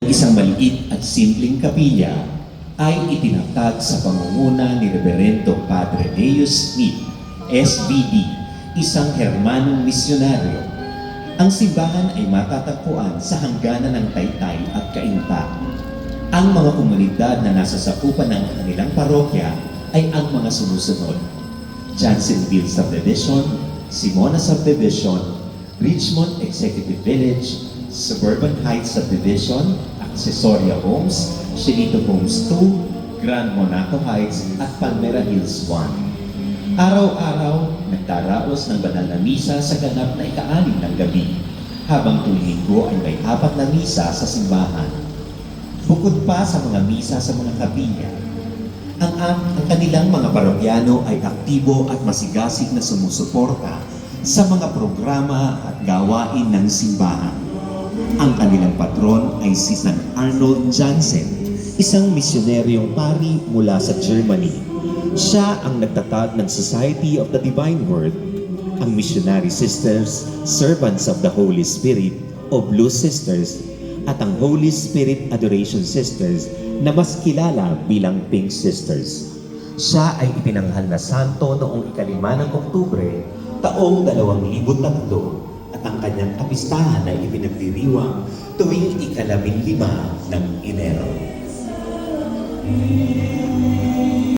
Isang maliit at simpleng kapilya ay itinatag sa pangunguna ni Reverendo Padre Leo Smith, SVD, isang Hermanong misyonaryo. Ang simbahan ay matatagpuan sa hangganan ng Taytay at Cainta. Ang mga komunidad na nasa sakupan ng kanilang parokya ay ang mga sumusunod: Johnsonville Subdivision, Simona Subdivision, Richmond Executive Village, Suburban Heights Subdivision, Accessoria Homes, Shelito Homes 2, Grand Monaco Heights at Palmera Hills 1. Araw-araw, nagdaraos ng banal na misa sa ganap na ika-6 ng gabi, habang tuwing linggo ay may 4 na misa sa simbahan. Bukod pa sa mga misa sa mga kapilya, ang kanilang mga parokyano ay aktibo at masigasig na sumusuporta sa mga programa at gawain ng simbahan. Ang kanilang patron ay si San Arnold Jansen, isang misyoneryong pari mula sa Germany. Siya ang nagtatag ng Society of the Divine Word, ang Missionary Sisters, Servants of the Holy Spirit o Blue Sisters, at ang Holy Spirit Adoration Sisters na mas kilala bilang Pink Sisters. Siya ay ipinanghal na santo noong 5 ng Oktubre, taong 2003, at ang kanyang kapistahan ay ipinagdiriwang tuwing 15 ng Enero.